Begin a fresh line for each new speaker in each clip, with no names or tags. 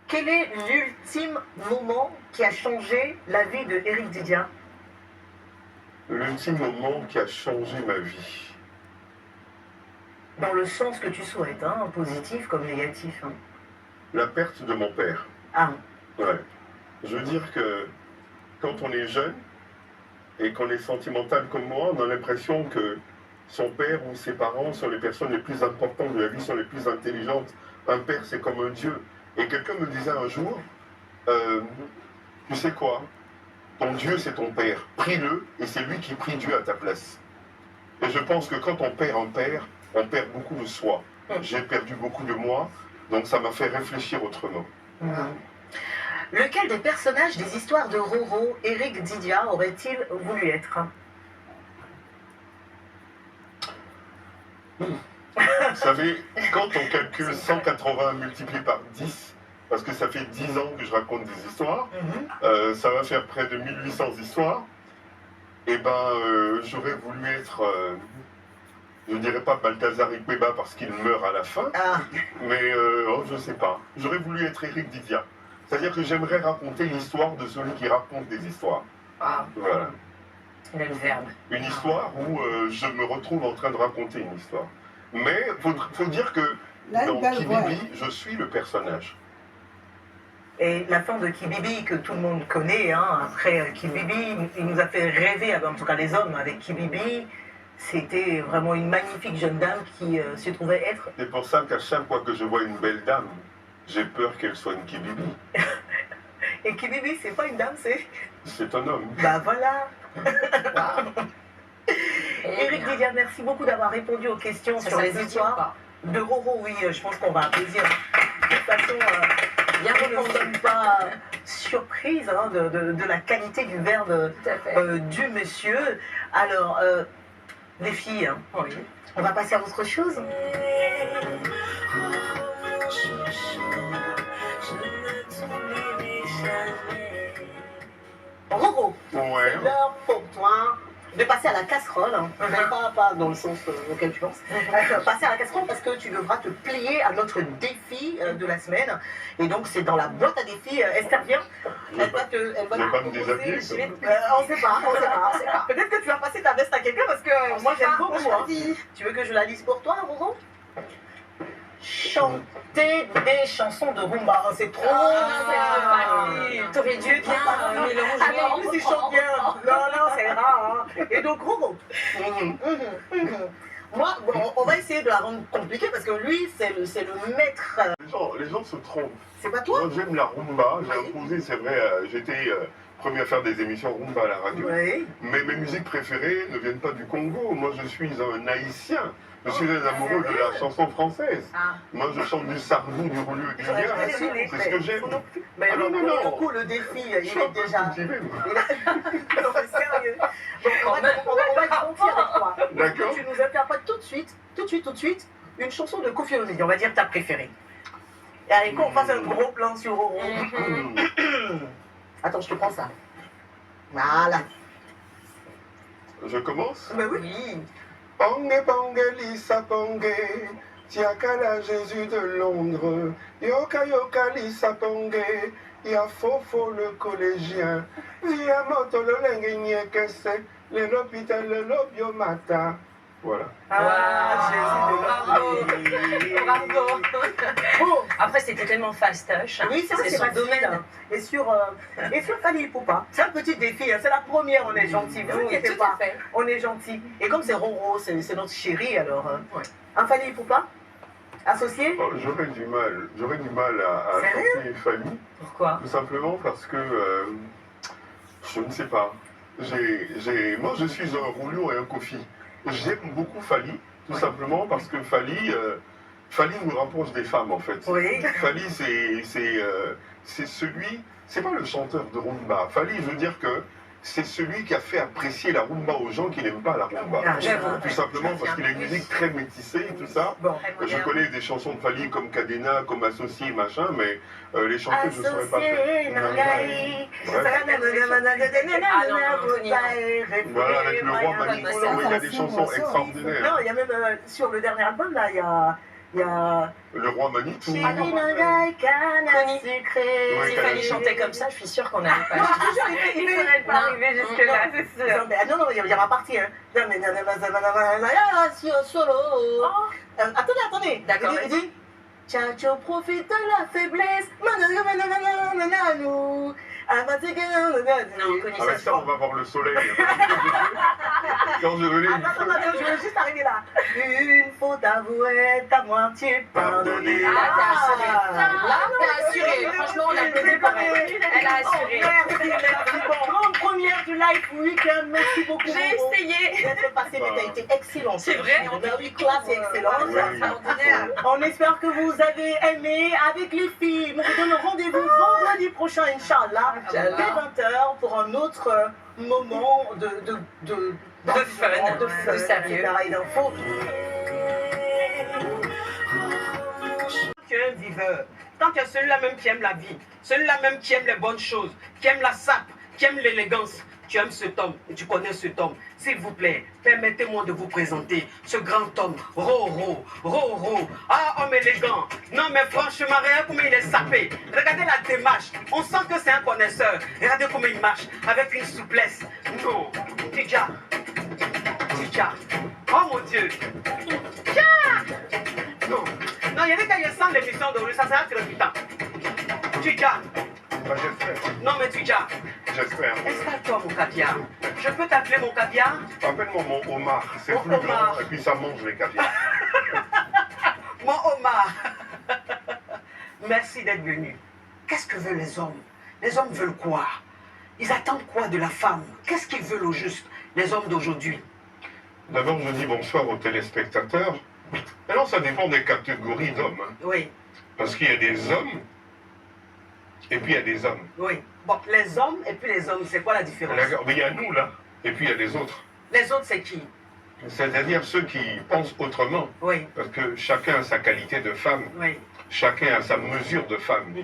Quel est l'ultime moment qui a changé la vie de Eric Didia?
L'ultime moment qui a changé ma vie.
Dans le sens que tu souhaites, hein, positif comme négatif. Hein.
La perte de mon père.
Ah,
Ouais. Je veux dire que quand on est jeune et qu'on est sentimental comme moi, on a l'impression que son père ou ses parents sont les personnes les plus importantes de la vie, sont les plus intelligentes. Un père, c'est comme un dieu. Et quelqu'un me disait un jour, tu sais quoi, ton Dieu, c'est ton père. Prie-le et c'est lui qui prie Dieu à ta place. Et je pense que quand on perd un père, on perd beaucoup de soi. J'ai perdu beaucoup de moi, donc ça m'a fait réfléchir autrement.
Lequel des personnages des histoires de Roro, Eric Didia, aurait-il voulu être?
Vous savez, quand on calcule 180 multiplié par 10, parce que ça fait 10 ans que je raconte des histoires, ça va faire près de 1800 histoires, et ben j'aurais voulu être, je ne dirais pas Balthazar Ikweba parce qu'il meurt à la fin, mais je sais pas, j'aurais voulu être Eric Didia. C'est-à-dire que j'aimerais raconter l'histoire de celui qui raconte des histoires. Voilà.
Il a le verbe.
Une histoire où je me retrouve en train de raconter une histoire. Mais il faut dire que dans Kibibi, je suis le personnage.
Et la fin de Kibibi que tout le monde connaît, hein, après Kibibi, il nous a fait rêver, en tout cas les hommes, avec Kibibi. C'était vraiment une magnifique jeune dame qui se trouvait être...
C'est pour ça qu'à chaque fois que je vois une belle dame, j'ai peur qu'elle soit une Kibibi.
Et Kibibi, c'est pas une dame, c'est...
C'est un homme.
Bah voilà. Eric Didia, merci beaucoup d'avoir répondu aux questions sur les histoires de Roro. Oui, je pense qu'on va applaudir. De toute façon, bien qu'on ne sommes pas surprise hein, de la qualité du verbe du monsieur. Alors, les filles, hein, on va passer à autre chose. Roro,
Ouais.
c'est l'heure pour toi de passer à la casserole, hein. Pas dans le sens auquel tu penses, passer à la casserole parce que tu devras te plier à notre défi de la semaine. Et donc c'est dans la boîte à défis. Esther vient, elle va te
pas me déshabiller,
on sait pas. Peut-être que tu vas passer ta veste à quelqu'un parce que moi j'aime beaucoup. Hein. Tu veux que je la lise pour toi, Roro? Chanter des chansons de rumba, c'est trop
T'aurais dû bien mélanger.
Ah non, en plus il chante bien. Non, c'est rare. Hein. Et donc Roro, moi, bon, on va essayer de la rendre compliquée parce que lui, c'est le maître.
Les gens se trompent.
C'est pas toi?
Moi j'aime la rumba, j'ai imposé, c'est vrai, j'étais premier à faire des émissions rumba à la radio.
Oui.
Mais mes musiques préférées ne viennent pas du Congo. Moi je suis un haïtien. Je suis un amoureux de la chanson française. Moi je chante du sardou, du rouleau, du gars. C'est ce que j'aime.
Mais non. Du coup, le défi, il est déjà. Non, mais sérieux. Donc, on va mentir avec toi.
D'accord.
Tu nous interprètes tout de suite, une chanson de Kofi Olomide. On va dire ta préférée. Et allez, qu'on fasse un gros plan sur Roro. Attends, je te prends ça. Voilà.
Je commence?
Mais oui.
Pongue, pongue, lisa, pongue, tiakala Jésus de Londres, yoka, yoka, lisa, pongue, ya fofo le collégien, via moto le lengue kese, le l'hôpital, le lobiomata. Voilà.
Jésus de
Bravo.
Bon.
Après, c'était tellement fastoche.
Oui, c'est vrai,
son
c'est
domaine.
Et sur Fanny Poupa, c'est un petit défi, hein, c'est la première, on est gentil, vous inquiétez
Tout
pas,
à fait.
on est gentil. Et comme c'est Roro, c'est notre chéri, alors, un Fanny Poupa associé?
Oh, j'aurais du mal à chanter Fanny,
Pourquoi?
tout simplement parce que, je ne sais pas, moi je suis un rouleau et un Kofi. J'aime beaucoup Fally, tout simplement parce que Fally nous rapproche des femmes en fait.
Oui.
Fally c'est celui, c'est pas le chanteur de rumba. Fally, je veux dire que c'est celui qui a fait apprécier la rumba aux gens qui n'aiment pas la rumba.
J'avoue.
Tout simplement parce qu'il a une musique très métissée, tout ça.
Bon.
Je connais des chansons de Fali comme Cadena, comme Associé, machin, mais les chansons, je ne saurais pas faire. Voilà, avec le roi Manitou, il a des chansons extraordinaires.
Non, il y a même sur le dernier album, là, il y a
Le roi Manitou.
S'il
Ouais,
fallait chanter comme ça, je suis sûre qu'on n'allait pas.
Il ne serait pas arrivé jusque-là, c'est sûr. Non, il y aura partie. Attendez.
D'accord,
Il dit Ciao, profite de la faiblesse.
Non, Connie,
Avec
ça
ça, on va voir le soleil. Quand je venais.
Attends, je veux juste arriver là. Une faute avouée, à moitié pardonnée.
Ah, t'as assuré. Là, t'as assuré. Franchement, on a applaudit pour elle. Elle a assuré.
Merci. Bon, grande première du Live Weekend. Merci beaucoup.
J'ai essayé.
D'être passé, mais t'as été excellent.
C'est vrai,
on a eu classe et excellente.
Oui.
Extraordinaire.
On espère que vous avez aimé avec les filles. On vous donne rendez-vous vendredi prochain, Inch'Allah, dès 20h pour un autre moment de
fun, de sérieux.
et d'infos. Tu es un viveur. Tant qu'il y a celui-là même qui aime la vie, celui-là même qui aime les bonnes choses, qui aime la sape, qui aime l'élégance, tu aimes cet homme et tu connais cet homme. S'il vous plaît, permettez-moi de vous présenter ce grand homme, Roro. Ah, homme élégant. Non, mais franchement, regarde comment il est sapé. Regardez la démarche. On sent que c'est un connaisseur. Regardez comment il marche, avec une souplesse. Non, Tija. Oh mon Dieu. Non, il y avait quand il sent l'émission de ça sera crépitant. Tija.
Bah, j'espère.
Non, mais Tija.
J'espère.
Installe-toi, mon caviar. Je peux t'appeler mon caviar?
Appelle-moi mon homard. C'est
Mon
plus grand
homard.
et puis ça mange les caviars.
Mon Omar. Merci d'être venu. Qu'est-ce que veulent les hommes? Les hommes veulent quoi? Ils attendent quoi de la femme? Qu'est-ce qu'ils veulent au juste, les hommes d'aujourd'hui?
D'abord, je dis bonsoir aux téléspectateurs. Alors, ça dépend des catégories d'hommes. Hein.
Oui,
Parce qu'il y a des hommes et puis il y a des hommes.
oui. Bon, les hommes et puis les hommes, c'est quoi la différence?
D'accord. Mais il y a nous, là, et puis il y a les autres.
Les autres, c'est qui?
C'est-à-dire ceux qui pensent autrement.
Oui,
Parce que chacun a sa qualité de femme,
oui,
chacun a sa mesure de femme,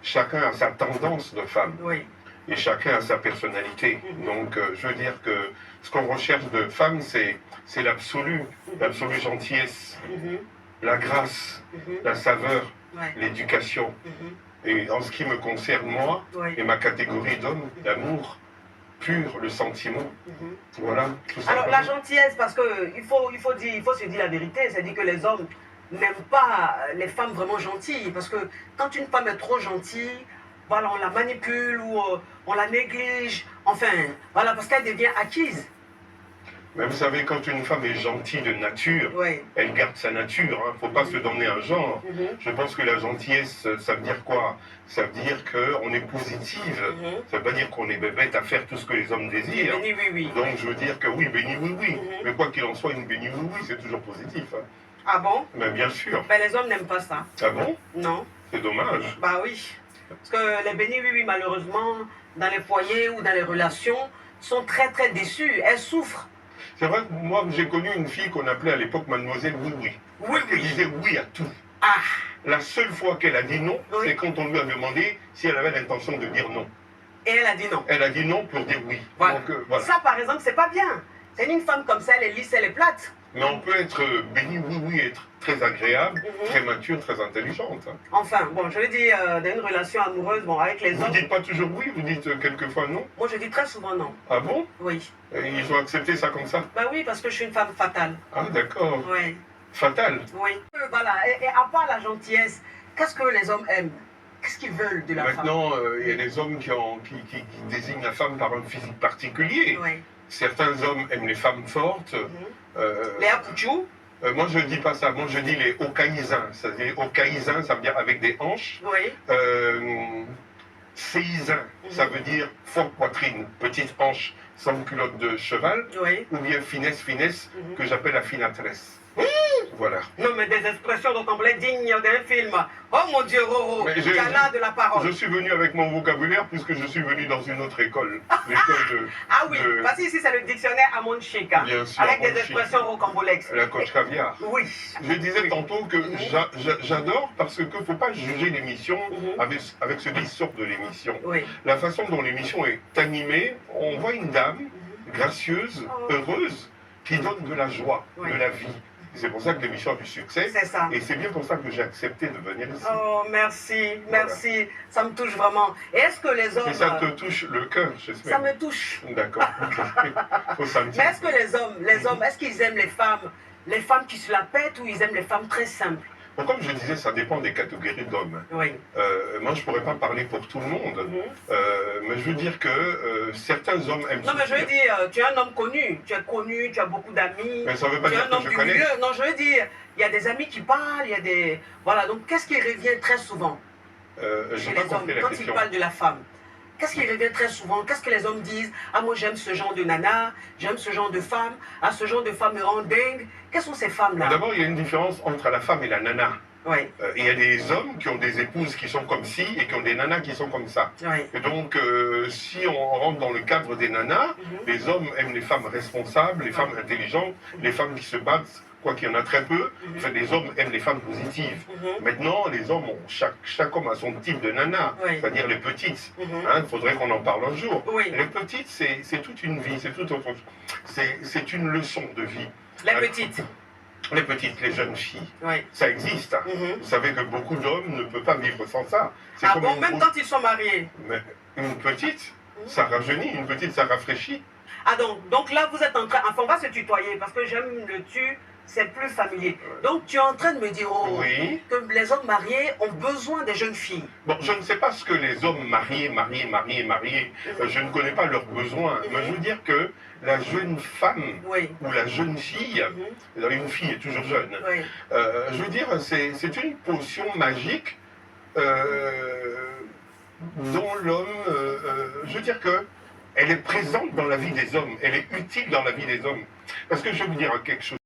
chacun a sa tendance de femme,
oui.
et chacun a sa personnalité. Donc, je veux dire que ce qu'on recherche de femme, c'est l'absolu gentillesse, la grâce, la saveur,
Ouais.
l'éducation. Et en ce qui me concerne, moi,
Oui.
et ma catégorie d'homme, l'amour pur, le sentiment, voilà, tout ça.
Alors, la gentillesse, parce qu'il faut se dire la vérité, c'est-à-dire que les hommes n'aiment pas les femmes vraiment gentilles. Parce que quand une femme est trop gentille, voilà, on la manipule ou on la néglige. Enfin, voilà, parce qu'elle devient acquise.
Mais vous savez, quand une femme est gentille de nature,
Oui.
elle garde sa nature, il ne faut pas se donner un genre. Je pense que la gentillesse, ça veut dire quoi? Ça veut dire qu'on est positive. Ça veut pas dire qu'on est bête à faire tout ce que les hommes désirent.
Béni, oui, oui.
Donc je veux dire que oui, béni, oui. Mais quoi qu'il en soit, une béni, oui, c'est toujours positif. Hein.
Ah bon?
Mais bien sûr.
Ben, les hommes n'aiment pas ça.
Ah bon?
Non.
C'est dommage.
Bah oui. Parce que les bénis, oui, malheureusement, dans les foyers ou dans les relations, sont très, très déçus. Elles souffrent.
C'est vrai que moi, j'ai connu une fille qu'on appelait à l'époque Mademoiselle Oui.
Oui,
Elle disait oui à tout.
Ah,
La seule fois qu'elle a dit non,
Oui.
c'est quand on lui a demandé si elle avait l'intention de dire non.
et elle a dit non.
Elle a dit non pour dire oui.
Voilà.
Donc, voilà.
Ça, par exemple, c'est pas bien. C'est une femme comme ça, elle est lisse, elle est plate.
Mais on peut être béni, oui, être très agréable, très mature, très intelligente.
Enfin, bon, je veux dire, dans une relation amoureuse, bon, avec les
Vous
hommes,
dites pas toujours oui, vous dites quelquefois non.
moi je dis très souvent non.
Ah bon?
Oui.
Et ils ont accepté ça comme ça?
Bah oui, parce que je suis une femme fatale.
Ah d'accord.
Oui.
Fatal.
Oui. Voilà. Et à part la gentillesse, qu'est-ce que les hommes aiment? Qu'est-ce qu'ils veulent de la femme?
Maintenant, il y a des hommes qui désignent la femme par un physique particulier.
Oui.
Certains hommes aiment les femmes fortes.
Les apouchous?
Moi, je ne dis pas ça. Moi, je dis les okaïsins. C'est-à-dire, okaïsins, ça veut dire avec des hanches.
Oui.
Séisin, ça veut dire forte poitrine, petite hanche, sans culotte de cheval.
Oui.
Ou bien finesse, que j'appelle la finatresse. Voilà.
Non, mais des expressions dont on voulait dignes d'un film. Oh mon Dieu, Roro, tu as l'art de la parole.
Je suis venu avec mon vocabulaire puisque je suis venu dans une autre école. L'école de...
Ah oui, parce qu'ici c'est le dictionnaire à mon chic. Hein,
bien sûr,
avec des expressions rocambolesques.
La coach caviar.
Oui.
Je disais tantôt que j'adore parce qu'il ne faut pas juger l'émission avec ce qui sort de l'émission.
Oui.
La façon dont l'émission est animée, on voit une dame gracieuse, heureuse, qui donne de la joie, de la vie. C'est pour ça que l'émission a du succès.
C'est ça.
Et c'est bien pour ça que j'ai accepté de venir ici.
Oh, merci, merci. Voilà. Ça me touche vraiment. Et est-ce que les hommes...
Et ça te touche le cœur, j'espère.
Ça me touche.
D'accord. Faut sentir.
Mais est-ce que les hommes, est-ce qu'ils aiment les femmes qui se la pètent ou ils aiment les femmes très simples?
Bon, comme je disais, ça dépend des catégories d'hommes.
Oui.
Moi, je ne pourrais pas parler pour tout le monde. Mais je veux dire que certains hommes aiment...
Non, mais je veux dire, tu es un homme connu. Tu es connu, tu as beaucoup d'amis.
Mais ça ne veut pas dire que je connais.
Milieu. Non, je veux dire, il y a des amis qui parlent, il y a des... Voilà, donc qu'est-ce qui revient très souvent chez les hommes quand ils parlent de la femme? Qu'est-ce qui revient très souvent? Qu'est-ce que les hommes disent? Ah, moi j'aime ce genre de nana, j'aime ce genre de femme, ah, ce genre de femme me rend dingue. Quelles sont ces femmes-là?
D'abord, il y a une différence entre la femme et la nana.
Oui.
Il y a des hommes qui ont des épouses qui sont comme ci et qui ont des nanas qui sont comme ça.
Oui.
Et donc, si on rentre dans le cadre des nanas, les hommes aiment les femmes responsables, les femmes intelligentes, les femmes qui se battent, quoi qu'il y en a très peu. Enfin, les hommes aiment les femmes positives. Maintenant, les hommes, chaque homme a son type de nana, c'est-à-dire les petites. Il faudrait qu'on en parle un jour.
Oui.
Les petites, c'est toute une vie, c'est une leçon de vie.
Les petites.
Les petites, les jeunes filles,
oui.
Ça existe. Hein. Vous savez que beaucoup d'hommes ne peuvent pas vivre sans ça.
Ah bon, même quand ils sont mariés?
Mais une petite, ça rajeunit, une petite, ça rafraîchit.
Ah donc là, vous êtes en train... Enfin, on va se tutoyer parce que j'aime le tu, c'est plus familier. Donc tu es en train de me dire que les hommes mariés ont besoin des jeunes filles.
Bon, je ne sais pas ce que les hommes mariés, je ne connais pas leurs besoins. Mais je veux dire que la jeune femme ou la jeune fille, une fille est toujours jeune, je veux dire, c'est une potion magique dont l'homme, je veux dire que elle est présente dans la vie des hommes, elle est utile dans la vie des hommes. Parce que je vais vous dire quelque chose.